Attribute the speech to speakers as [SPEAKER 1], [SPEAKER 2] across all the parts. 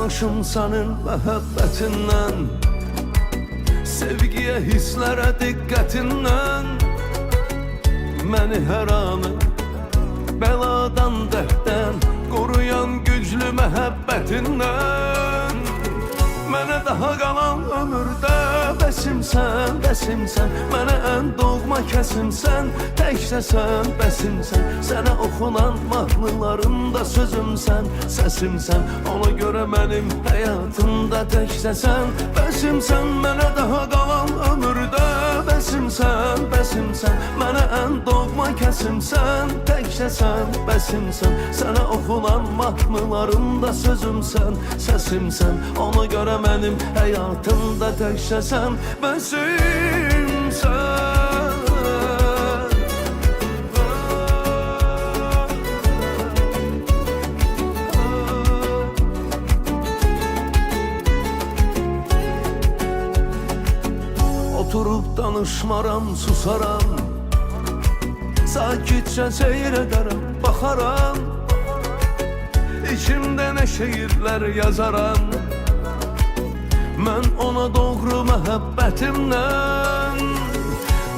[SPEAKER 1] Yanmışım senin məhəbbətindən, sevgiyə, hisslərə diqqətindən. Məni hər anı bəladan, dərddən qoruyan güclü məhəbbətindən. Mənə daha qalan ömürdə bəsimsən, bəsimsən. Mənə ən doğma kəsimsən, təkcəsən, bəsimsən. Sənə oxunan mahnılarımda sözümsən, səsimsən. Ona görə mənim həyatımda təkcəsən, bəsimsən. Mənə daha qalan ömürdə bəsimsən, bəsimsən. Mənə ən doğma kəsimsən, təkcəsən, bəsimsən. Sənə oxunan mahnılarımda sözümsən, səsimsən. Ona görə mənim həyatımda təkcəsən, bəsimsən. Oturub danışmaram, susaram, sakitcə seyr edərəm, baxaram. İçimdə nə şeirlər yazaram, mən ona doğru məhəbbətimdən.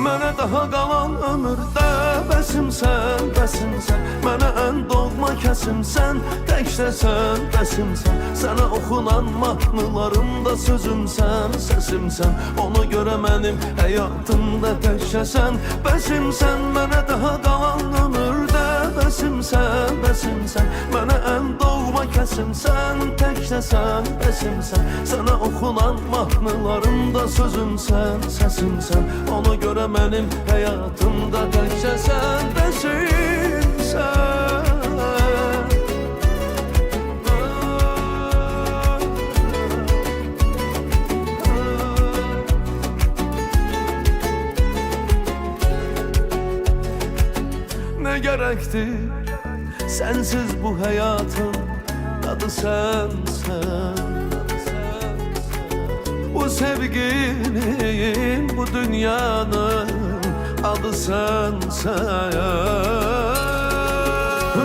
[SPEAKER 1] Mənə daha qalan ömürdə bəsimsən, bəsimsən. Mənə ən doğma kəsimsən, təkcəsən, bəsimsən. Sənə oxunan mahnılarımda sözümsən, səsimsən. Ona görə mənim həyatımda təkcəsən, bəsimsən. Mənə daha qalan ömürdə bəsimsən, bəsimsən. Mənə ən doğma kəsimsən, təkcəsən, bəsimsən. Sənə oxunan mahnılarımda sözümsən, səsimsən. Ona görə mənim həyatımda təkcəsən, bəsimsən. Nə gərəkdir sensiz bu həyatın adı sensən. Bu sevginin, bu dünyanın adı sensən.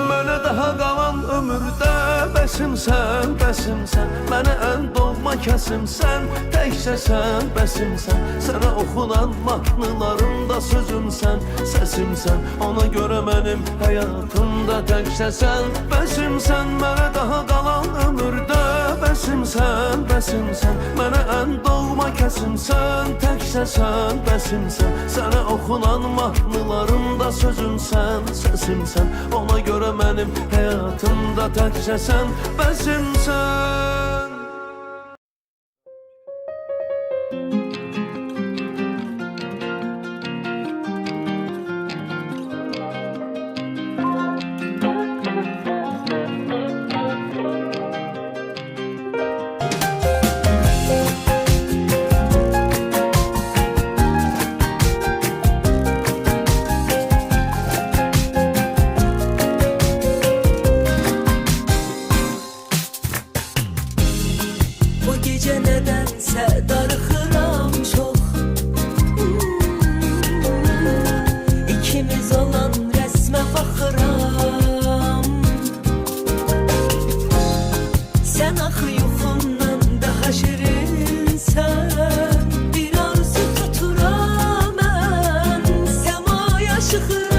[SPEAKER 1] Mənə daha qalan ömürdə bəsimsən, bəsimsən. Mənə ən doğma kəsimsən, təkcəsən, bəsimsən. Sənə oxunan mahnılarımda sözümsən, səsimsən. Ona görə mənim həyatımda təkcəsən, bəsimsən. Mənə daha qalan ömürdə bəsimsən, bəsimsən. Mənə ən doğma kəsimsən, təkcəsən, bəsimsən. Sənə oxunan mahnılarımda sözümsən, səsimsən. Ona görə mənim həyatımda təkcəsən, bəsimsən.
[SPEAKER 2] Gece nedense darıxıram çox. İkimiz olan resme baxıram. Sen axı yuxumdan daha şirinsən. Bir arzu tuturam mən, səmaya çıxıram.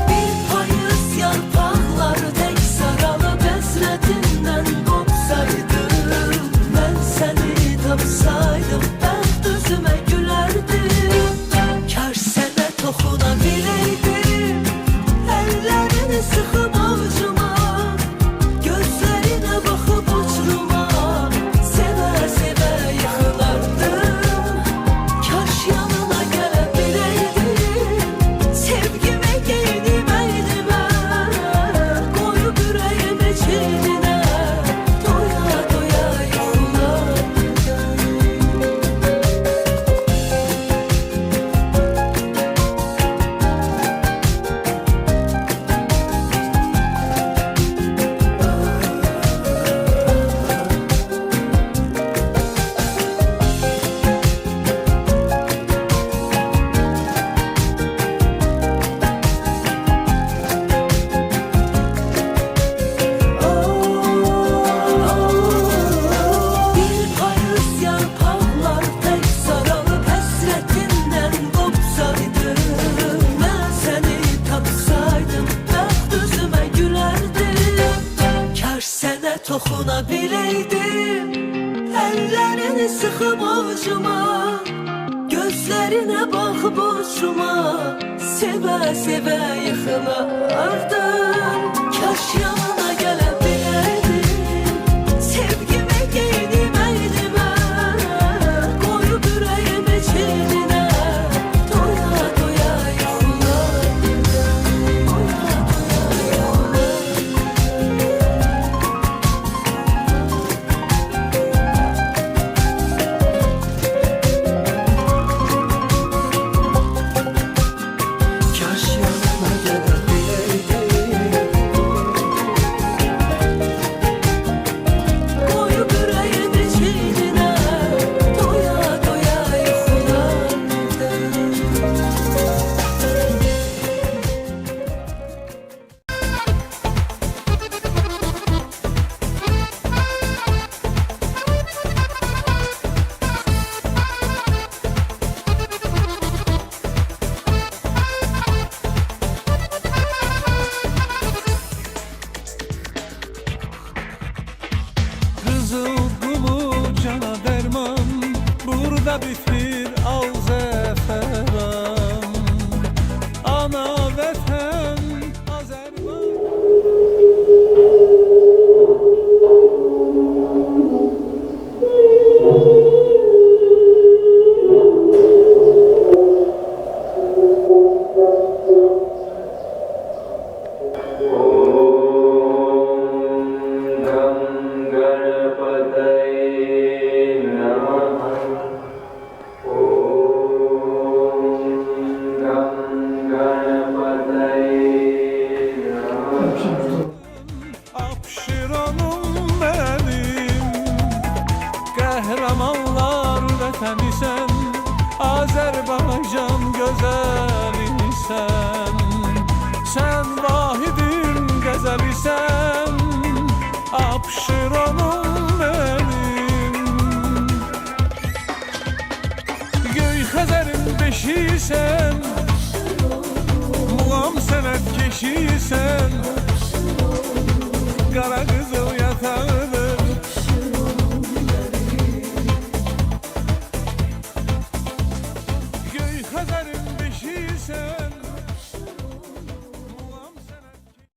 [SPEAKER 2] Bir payız yarpaqları tək saralıb həsrətindən qopsaydım. Mən səni tapsaydım, bəxt üzümə gülərdim. Kar sənə toxuna biləydim, əllərini sıxıb avucuma. toxuna biləydim əllərini sıxıb ovcuma, gözlərinə baxıb uçuma, sevə-sevə yıxılardım. Kaş yanına gələ biləydim, sevgimi geydim əynimə, qoyub ürəyimi çiynimə, doya doya yuxulardım, doya doya yuxulardım. Kaş yanına gələ biləydim, qoyub ürəyimi çiynimə, doya doya yuxulardım.
[SPEAKER 3] Kızıl gulu cana derman, burada bitir al zeferan. Ana vətən Azərbaycan. Abşeronum benim, qəhrəmanlar vətənisən, Azərbaycan gözəlisən. Sən vahidin qəzəlisən, Abşeronum benim. Göy Xəzərin beşisən, muğam sənət keşisən,